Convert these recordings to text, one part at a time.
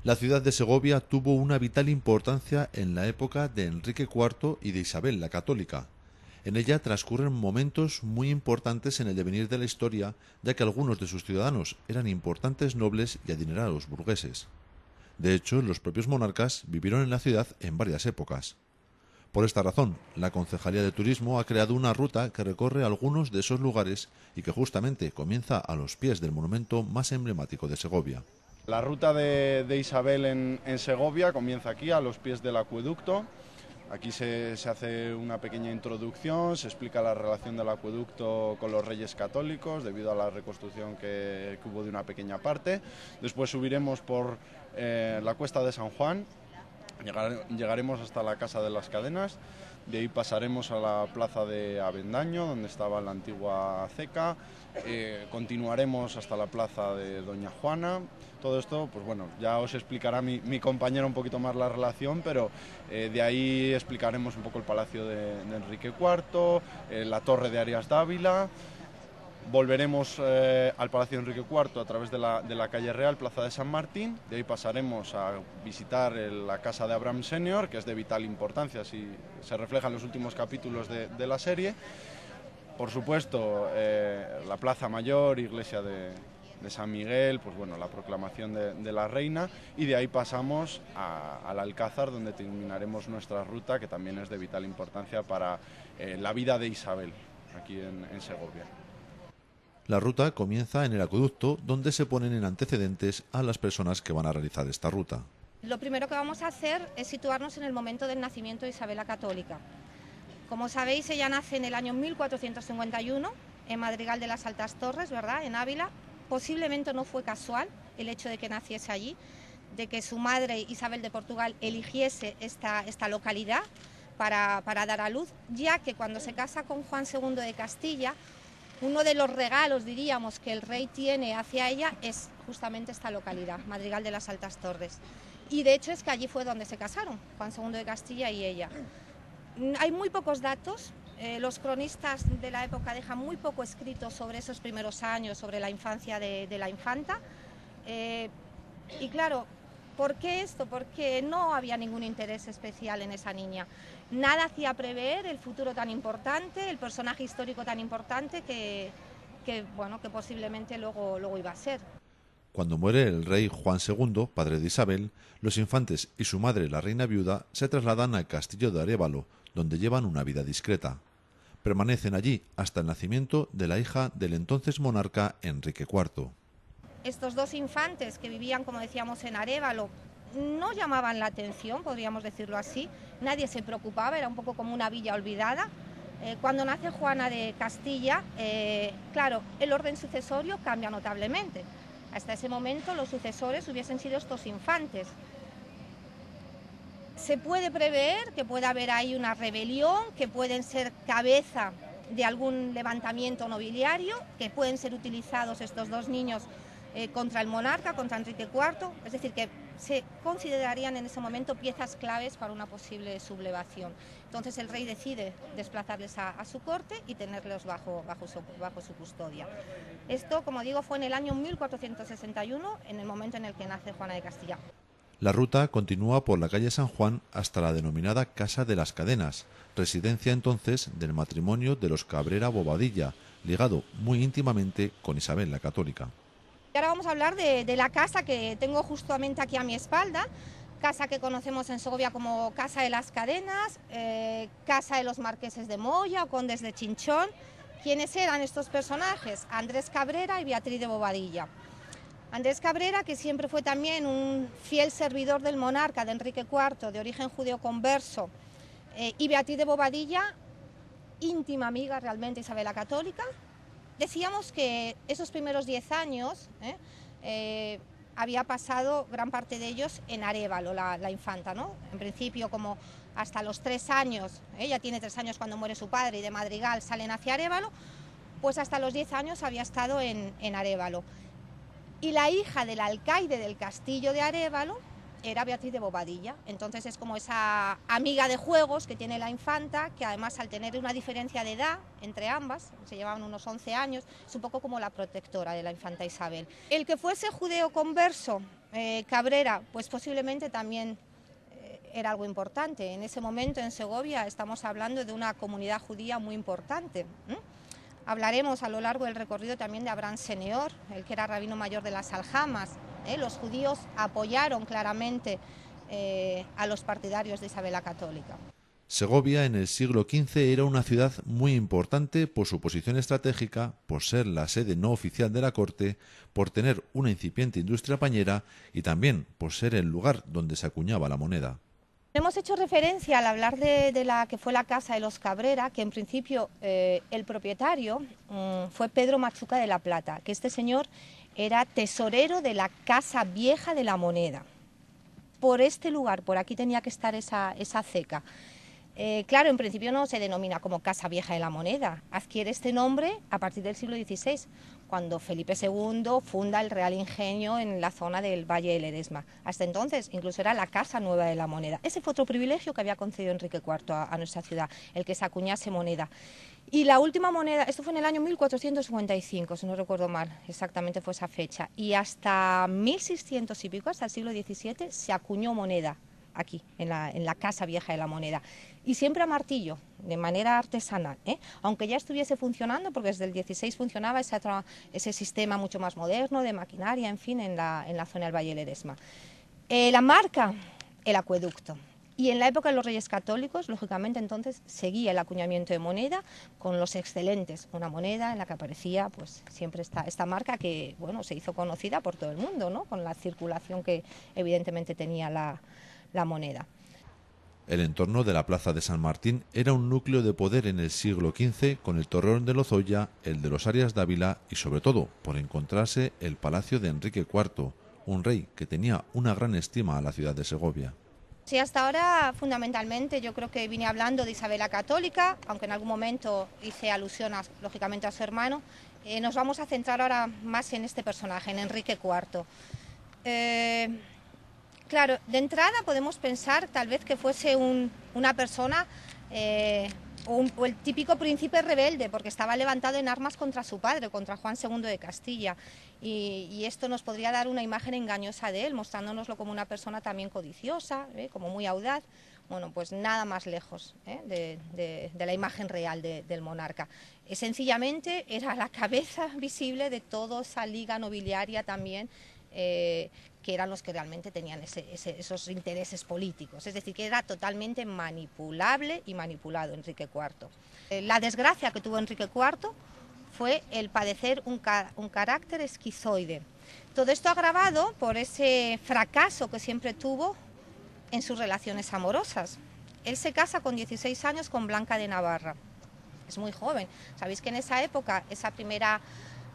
La ciudad de Segovia tuvo una vital importancia en la época de Enrique IV y de Isabel la Católica. En ella transcurren momentos muy importantes en el devenir de la historia, ya que algunos de sus ciudadanos eran importantes nobles y adinerados burgueses. De hecho, los propios monarcas vivieron en la ciudad en varias épocas. Por esta razón, la Concejalía de Turismo ha creado una ruta que recorre algunos de esos lugares y que justamente comienza a los pies del monumento más emblemático de Segovia. La ruta de Isabel en Segovia comienza aquí, a los pies del acueducto. Aquí se hace una pequeña introducción, se explica la relación del acueducto con los reyes católicos debido a la reconstrucción que hubo de una pequeña parte. Después subiremos por la cuesta de San Juan, llegaremos hasta la Casa de las Cadenas, de ahí pasaremos a la plaza de Avendaño, donde estaba la antigua ceca, continuaremos hasta la plaza de Doña Juana. Todo esto, pues bueno, ya os explicará mi compañero un poquito más la relación, pero de ahí explicaremos un poco el palacio de Enrique IV, la torre de Arias Dávila. Volveremos al Palacio de Enrique IV a través de la calle Real, Plaza de San Martín. De ahí pasaremos a visitar la casa de Abraham Senior, que es de vital importancia, si se refleja en los últimos capítulos de la serie. Por supuesto, la Plaza Mayor, iglesia de San Miguel, pues bueno, la proclamación de la reina, y de ahí pasamos al Alcázar, donde terminaremos nuestra ruta, que también es de vital importancia para la vida de Isabel, aquí en Segovia. La ruta comienza en el acueducto, donde se ponen en antecedentes a las personas que van a realizar esta ruta. Lo primero que vamos a hacer es situarnos en el momento del nacimiento de Isabel la Católica. Como sabéis, ella nace en el año 1451 en Madrigal de las Altas Torres, ¿verdad?, en Ávila. Posiblemente no fue casual el hecho de que naciese allí, de que su madre Isabel de Portugal eligiese esta localidad para dar a luz, ya que cuando se casa con Juan II de Castilla, uno de los regalos, diríamos, que el rey tiene hacia ella es justamente esta localidad, Madrigal de las Altas Torres. Y de hecho es que allí fue donde se casaron, Juan II de Castilla y ella. Hay muy pocos datos, los cronistas de la época dejan muy poco escrito sobre esos primeros años, sobre la infancia de la infanta. Y claro, ¿por qué esto? Porque no había ningún interés especial en esa niña. Nada hacía prever el futuro tan importante, el personaje histórico tan importante que posiblemente luego iba a ser. Cuando muere el rey Juan II, padre de Isabel, los infantes y su madre, la reina viuda, se trasladan al castillo de Arévalo, donde llevan una vida discreta. Permanecen allí hasta el nacimiento de la hija del entonces monarca Enrique IV. Estos dos infantes que vivían, como decíamos, en Arévalo, no llamaban la atención, podríamos decirlo así, nadie se preocupaba, era un poco como una villa olvidada. Cuando nace Juana de Castilla, claro, el orden sucesorio cambia notablemente. Hasta ese momento los sucesores hubiesen sido estos infantes. Se puede prever que pueda haber ahí una rebelión, que pueden ser cabeza de algún levantamiento nobiliario, que pueden ser utilizados estos dos niños contra el monarca, contra Enrique IV, es decir, que se considerarían en ese momento piezas claves para una posible sublevación. Entonces el rey decide desplazarles a su corte y tenerlos bajo su custodia. Esto, como digo, fue en el año 1461, en el momento en el que nace Juana de Castilla. La ruta continúa por la calle San Juan hasta la denominada Casa de las Cadenas, residencia entonces del matrimonio de los Cabrera Bobadilla, ligado muy íntimamente con Isabel la Católica. Y ahora vamos a hablar de la casa que tengo justamente aquí a mi espalda, casa que conocemos en Segovia como Casa de las Cadenas, Casa de los Marqueses de Moya o Condes de Chinchón. ¿Quiénes eran estos personajes? Andrés Cabrera y Beatriz de Bobadilla. Andrés Cabrera, que siempre fue también un fiel servidor del monarca de Enrique IV, de origen judeo-converso, y Beatriz de Bobadilla, íntima amiga realmente de Isabel la Católica. Decíamos que esos primeros 10 años había pasado gran parte de ellos en Arévalo, la infanta, ¿no? En principio, como hasta los 3 años, ella tiene 3 años cuando muere su padre y de Madrigal salen hacia Arévalo, pues hasta los 10 años había estado en Arévalo. Y la hija del alcaide del castillo de Arévalo era Beatriz de Bobadilla. Entonces es como esa amiga de juegos que tiene la infanta, que además al tener una diferencia de edad entre ambas, se llevaban unos 11 años, es un poco como la protectora de la infanta Isabel. El que fuese judeo converso Cabrera, pues posiblemente también era algo importante. En ese momento en Segovia estamos hablando de una comunidad judía muy importante. Hablaremos a lo largo del recorrido también de Abraham Seneor, el que era rabino mayor de las Aljamas. Los judíos apoyaron claramente a los partidarios de Isabel la Católica. Segovia en el siglo XV era una ciudad muy importante por su posición estratégica, por ser la sede no oficial de la corte, por tener una incipiente industria pañera y también por ser el lugar donde se acuñaba la moneda. Hemos hecho referencia al hablar de la que fue la casa de los Cabrera, que en principio el propietario fue Pedro Machuca de la Plata, que este señor era tesorero de la Casa Vieja de la Moneda. Por este lugar, por aquí tenía que estar esa ceca. Claro, en principio no se denomina como Casa Vieja de la Moneda, adquiere este nombre a partir del siglo XVI, cuando Felipe II funda el Real Ingenio en la zona del Valle del Ledesma. Hasta entonces incluso era la Casa Nueva de la Moneda. Ese fue otro privilegio que había concedido Enrique IV a nuestra ciudad, el que se acuñase moneda. Y la última moneda, esto fue en el año 1455, si no recuerdo mal, exactamente fue esa fecha, y hasta 1600 y pico, hasta el siglo XVII, se acuñó moneda aquí, en la Casa Vieja de la Moneda, y siempre a martillo, de manera artesanal, aunque ya estuviese funcionando, porque desde el 16 funcionaba ese sistema mucho más moderno de maquinaria, en fin, en la zona del Valle del Ledesma. La marca, el acueducto. Y en la época de los Reyes Católicos, lógicamente, entonces seguía el acuñamiento de moneda con los excelentes, una moneda en la que aparecía pues siempre esta marca que, bueno, se hizo conocida por todo el mundo, ¿no? Con la circulación que evidentemente tenía la moneda. El entorno de la plaza de San Martín era un núcleo de poder en el siglo XV con el Torreón de Lozoya, el de los Arias Dávila y sobre todo por encontrarse el palacio de Enrique IV, un rey que tenía una gran estima a la ciudad de Segovia. Sí, hasta ahora fundamentalmente yo creo que vine hablando de Isabel la Católica, aunque en algún momento hice alusión lógicamente a su hermano. Nos vamos a centrar ahora más en este personaje, en Enrique IV. Claro, de entrada podemos pensar tal vez que fuese una persona o el típico príncipe rebelde, porque estaba levantado en armas contra su padre, contra Juan II de Castilla, y esto nos podría dar una imagen engañosa de él, mostrándonoslo como una persona también codiciosa, como muy audaz. Bueno, pues nada más lejos de la imagen real del monarca. Sencillamente era la cabeza visible de toda esa liga nobiliaria también, que eran los que realmente tenían esos intereses políticos, es decir, que era totalmente manipulable y manipulado Enrique IV. La desgracia que tuvo Enrique IV fue el padecer un carácter esquizoide. Todo esto agravado por ese fracaso que siempre tuvo en sus relaciones amorosas. Él se casa con 16 años con Blanca de Navarra, es muy joven. Sabéis que en esa época, esa primera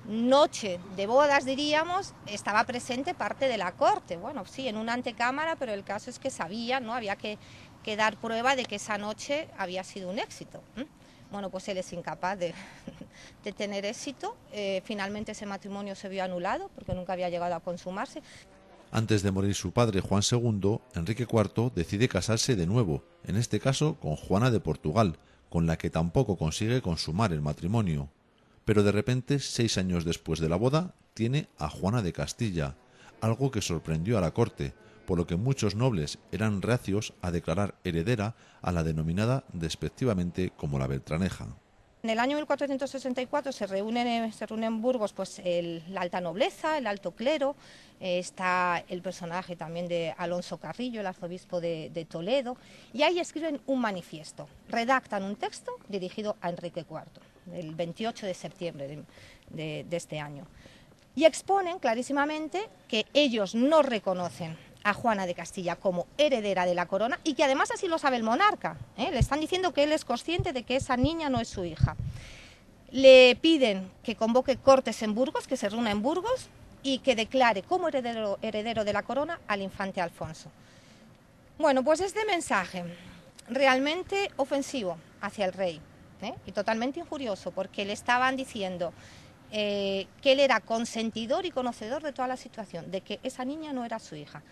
noche de bodas, diríamos, estaba presente parte de la corte. Bueno, sí, en una antecámara, pero el caso es que sabía, ¿no? Había que dar prueba de que esa noche había sido un éxito. Bueno, pues él es incapaz de tener éxito. Finalmente ese matrimonio se vio anulado porque nunca había llegado a consumarse. Antes de morir su padre Juan II, Enrique IV decide casarse de nuevo, en este caso con Juana de Portugal, con la que tampoco consigue consumar el matrimonio. Pero de repente, 6 años después de la boda, tiene a Juana de Castilla, algo que sorprendió a la corte, por lo que muchos nobles eran reacios a declarar heredera a la denominada despectivamente como la Beltraneja. En el año 1464 se reúne en Burgos pues la alta nobleza, el alto clero, está el personaje también de Alonso Carrillo, el arzobispo de Toledo, y ahí escriben un manifiesto, redactan un texto dirigido a Enrique IV, el 28 de septiembre de este año, y exponen clarísimamente que ellos no reconocen a Juana de Castilla como heredera de la corona y que además así lo sabe el monarca. Le están diciendo que él es consciente de que esa niña no es su hija. Le piden que convoque cortes en Burgos, que se reúna en Burgos y que declare como heredero de la corona al infante Alfonso. Bueno, pues este mensaje realmente ofensivo hacia el rey, y totalmente injurioso, porque le estaban diciendo que él era consentidor y conocedor de toda la situación, de que esa niña no era su hija.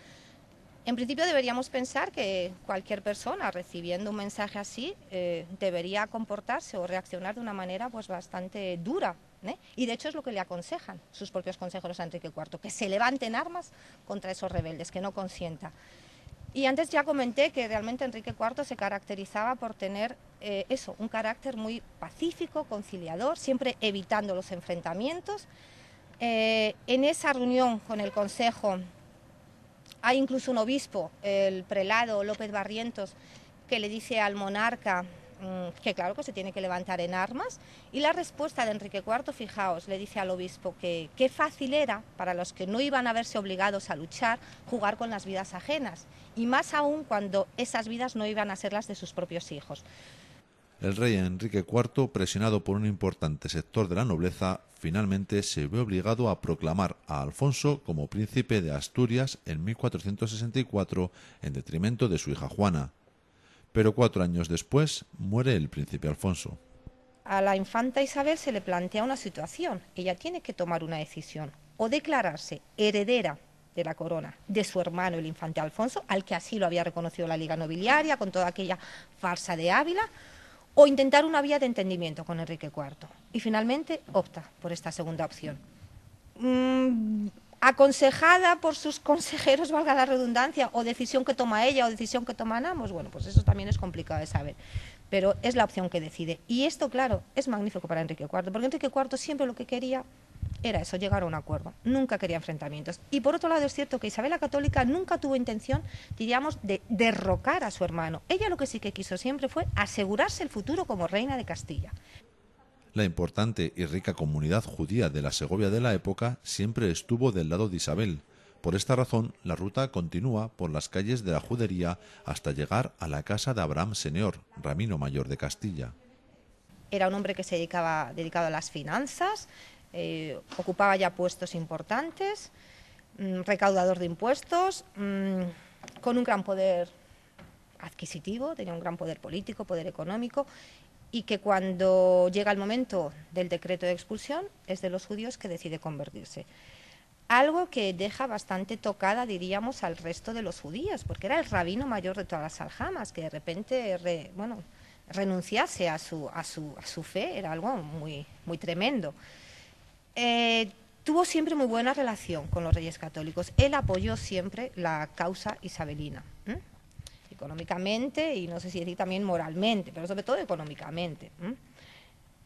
En principio deberíamos pensar que cualquier persona recibiendo un mensaje así debería comportarse o reaccionar de una manera pues bastante dura, ¿eh? Y de hecho es lo que le aconsejan sus propios consejeros a Enrique IV, que se levanten armas contra esos rebeldes, que no consienta. Y antes ya comenté que realmente Enrique IV se caracterizaba por tener un carácter muy pacífico, conciliador, siempre evitando los enfrentamientos. En esa reunión con el Consejo hay incluso un obispo, el prelado López Barrientos, que le dice al monarca que claro que se tiene que levantar en armas, y la respuesta de Enrique IV, fijaos, le dice al obispo que qué fácil era para los que no iban a verse obligados a luchar jugar con las vidas ajenas, y más aún cuando esas vidas no iban a ser las de sus propios hijos. El rey Enrique IV, presionado por un importante sector de la nobleza, finalmente se ve obligado a proclamar a Alfonso como príncipe de Asturias en 1464 en detrimento de su hija Juana. Pero 4 años después muere el príncipe Alfonso. A la infanta Isabel se le plantea una situación. Ella tiene que tomar una decisión: o declararse heredera de la corona de su hermano el infante Alfonso, al que así lo había reconocido la Liga Nobiliaria con toda aquella farsa de Ávila, o intentar una vía de entendimiento con Enrique IV. Y finalmente opta por esta segunda opción. Aconsejada por sus consejeros, valga la redundancia, o decisión que toma ella o decisión que toman ambos, bueno, pues eso también es complicado de saber, pero es la opción que decide. Y esto, claro, es magnífico para Enrique IV, porque Enrique IV siempre lo que quería era eso, llegar a un acuerdo, nunca quería enfrentamientos. Y por otro lado es cierto que Isabel la Católica nunca tuvo intención, diríamos, de derrocar a su hermano. Ella lo que sí que quiso siempre fue asegurarse el futuro como reina de Castilla. La importante y rica comunidad judía de la Segovia de la época siempre estuvo del lado de Isabel. Por esta razón, la ruta continúa por las calles de la judería hasta llegar a la casa de Abraham Señor, Ramiro Mayor de Castilla. Era un hombre que se dedicado a las finanzas, ocupaba ya puestos importantes, recaudador de impuestos, con un gran poder adquisitivo, tenía un gran poder político, poder económico, y que cuando llega el momento del decreto de expulsión es de los judíos que decide convertirse. Algo que deja bastante tocada, diríamos, al resto de los judíos, porque era el rabino mayor de todas las aljamas, que de repente renunciase a su fe, era algo muy, muy tremendo. Tuvo siempre muy buena relación con los reyes católicos. Él apoyó siempre la causa isabelina, económicamente y no sé si decir también moralmente, pero sobre todo económicamente.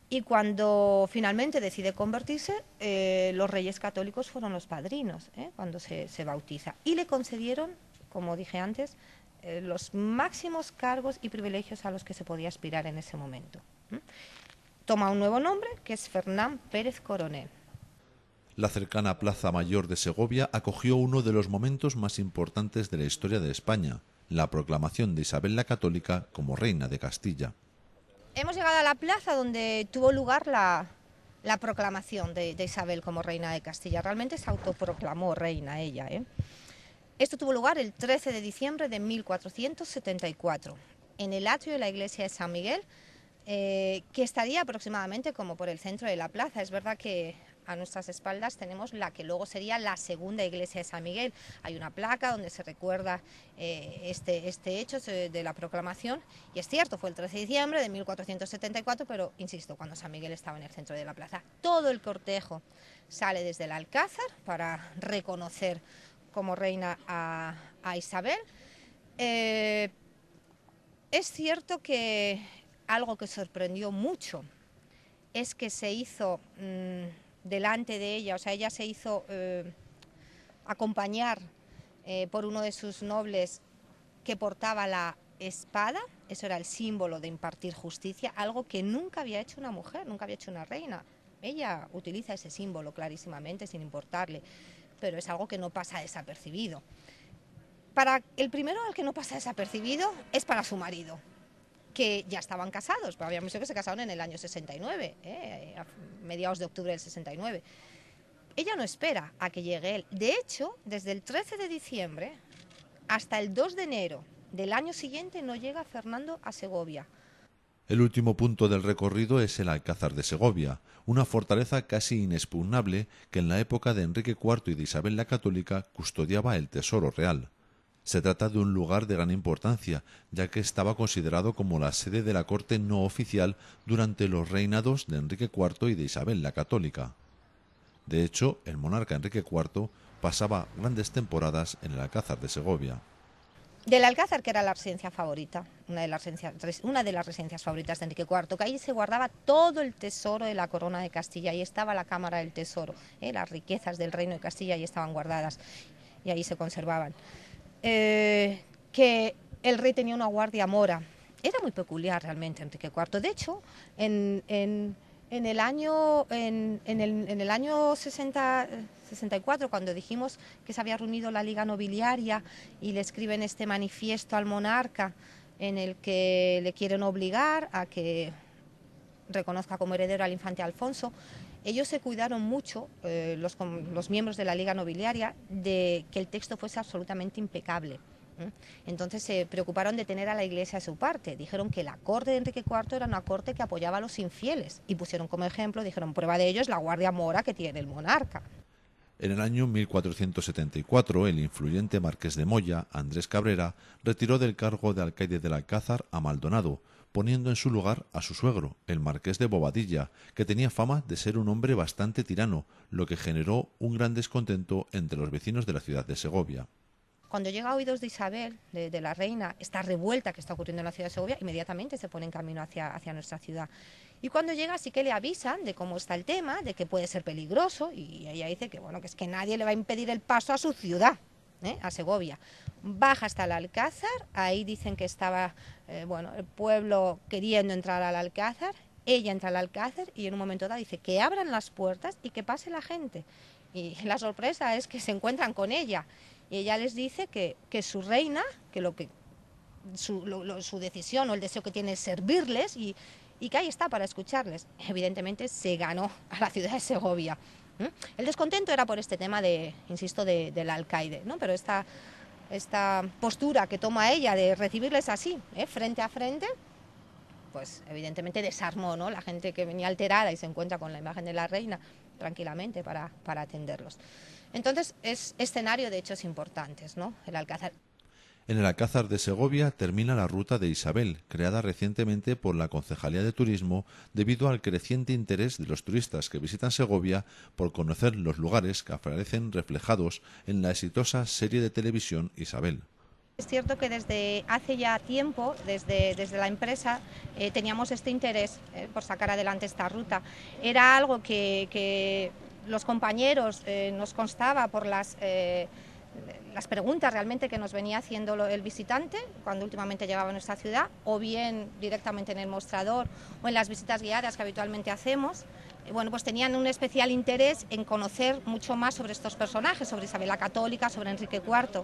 Y cuando finalmente decide convertirse, los reyes católicos fueron los padrinos, cuando se bautiza, y le concedieron, como dije antes, los máximos cargos y privilegios a los que se podía aspirar en ese momento. Toma un nuevo nombre, que es Fernán Pérez Coronel. La cercana Plaza Mayor de Segovia acogió uno de los momentos más importantes de la historia de España, la proclamación de Isabel la Católica como reina de Castilla. Hemos llegado a la plaza donde tuvo lugar la proclamación de Isabel como reina de Castilla. Realmente se autoproclamó reina ella. Esto tuvo lugar el 13 de diciembre de 1474 en el atrio de la iglesia de San Miguel, que estaría aproximadamente como por el centro de la plaza. Es verdad que a nuestras espaldas tenemos la que luego sería la segunda iglesia de San Miguel. Hay una placa donde se recuerda este hecho de la proclamación, y es cierto, fue el 13 de diciembre de 1474, pero insisto, cuando San Miguel estaba en el centro de la plaza. Todo el cortejo sale desde el Alcázar para reconocer como reina a Isabel. Es cierto que algo que sorprendió mucho es que se hizo delante de ella, o sea, ella se hizo acompañar por uno de sus nobles que portaba la espada. Eso era el símbolo de impartir justicia, algo que nunca había hecho una mujer, nunca había hecho una reina. Ella utiliza ese símbolo clarísimamente, sin importarle, pero es algo que no pasa desapercibido. Para el primero al que no pasa desapercibido es para su marido, que ya estaban casados, pero habíamos visto que se casaron en el año 69, a mediados de octubre del 69. Ella no espera a que llegue él. De hecho, desde el 13 de diciembre hasta el 2 de enero del año siguiente no llega Fernando a Segovia. El último punto del recorrido es el Alcázar de Segovia, una fortaleza casi inexpugnable que en la época de Enrique IV y de Isabel la Católica custodiaba el tesoro real. Se trata de un lugar de gran importancia, ya que estaba considerado como la sede de la corte no oficial durante los reinados de Enrique IV y de Isabel la Católica. De hecho, el monarca Enrique IV pasaba grandes temporadas en el Alcázar de Segovia. Del Alcázar, que era la residencia favorita, una de las residencias favoritas de Enrique IV, que ahí se guardaba todo el tesoro de la corona de Castilla, ahí estaba la Cámara del Tesoro, las riquezas del reino de Castilla ahí estaban guardadas y ahí se conservaban. Que el rey tenía una guardia mora, era muy peculiar realmente Enrique IV. De hecho, en el año 64, cuando dijimos que se había reunido la Liga Nobiliaria y le escriben este manifiesto al monarca en el que le quieren obligar a que reconozca como heredero al infante Alfonso, ellos se cuidaron mucho, los miembros de la Liga Nobiliaria, de que el texto fuese absolutamente impecable. Entonces se preocuparon de tener a la Iglesia a su parte. Dijeron que la corte de Enrique IV era una corte que apoyaba a los infieles y pusieron como ejemplo, dijeron, prueba de ello es la guardia mora que tiene el monarca. En el año 1474, el influyente marqués de Moya, Andrés Cabrera, retiró del cargo de alcaide del Alcázar a Maldonado, poniendo en su lugar a su suegro, el marqués de Bobadilla, que tenía fama de ser un hombre bastante tirano, lo que generó un gran descontento entre los vecinos de la ciudad de Segovia. Cuando llega a oídos de Isabel, de la reina, esta revuelta que está ocurriendo en la ciudad de Segovia, inmediatamente se pone en camino hacia nuestra ciudad. Y cuando llega sí que le avisan de cómo está el tema, de que puede ser peligroso, y ella dice que bueno, que es que nadie le va a impedir el paso a su ciudad, a Segovia. Baja hasta el Alcázar, ahí dicen que estaba el pueblo queriendo entrar al Alcázar, ella entra al Alcázar y en un momento dado dice que abran las puertas y que pase la gente. Y la sorpresa es que se encuentran con ella. Y ella les dice que su reina, que su decisión o el deseo que tiene es servirles y que ahí está para escucharles. Evidentemente se ganó a la ciudad de Segovia. El descontento era por este tema del alcaide, ¿no? Pero esta postura que toma ella de recibirles así, frente a frente, pues evidentemente desarmó, ¿no? La gente que venía alterada y se encuentra con la imagen de la reina tranquilamente para atenderlos. Entonces es escenario de hechos importantes, ¿no? El Alcázar. En el Alcázar de Segovia termina la Ruta de Isabel, creada recientemente por la Concejalía de Turismo debido al creciente interés de los turistas que visitan Segovia por conocer los lugares que aparecen reflejados en la exitosa serie de televisión Isabel. Es cierto que desde hace ya tiempo, desde la empresa, teníamos este interés por sacar adelante esta ruta. Era algo que los compañeros nos constaba por las preguntas realmente que nos venía haciendo el visitante cuando últimamente llegaba a nuestra ciudad, o bien directamente en el mostrador o en las visitas guiadas que habitualmente hacemos. Bueno, pues tenían un especial interés en conocer mucho más sobre estos personajes, sobre Isabel la Católica, sobre Enrique IV.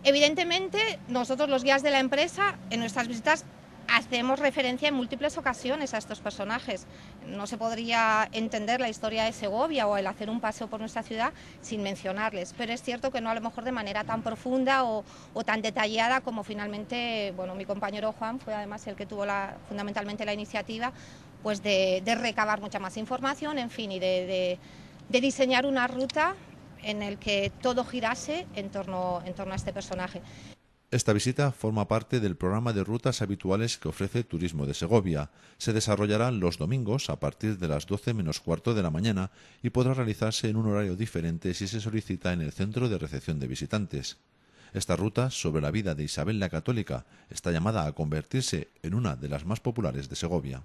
Evidentemente, nosotros los guías de la empresa, en nuestras visitas hacemos referencia en múltiples ocasiones a estos personajes. No se podría entender la historia de Segovia o el hacer un paseo por nuestra ciudad sin mencionarles, pero es cierto que no a lo mejor de manera tan profunda o tan detallada como finalmente, bueno, mi compañero Juan fue además el que tuvo fundamentalmente la iniciativa pues de recabar mucha más información, en fin, y de diseñar una ruta en el que todo girase en torno a este personaje. Esta visita forma parte del programa de rutas habituales que ofrece Turismo de Segovia. Se desarrollará los domingos a partir de las 12 menos cuarto de la mañana y podrá realizarse en un horario diferente si se solicita en el centro de recepción de visitantes. Esta ruta sobre la vida de Isabel la Católica está llamada a convertirse en una de las más populares de Segovia.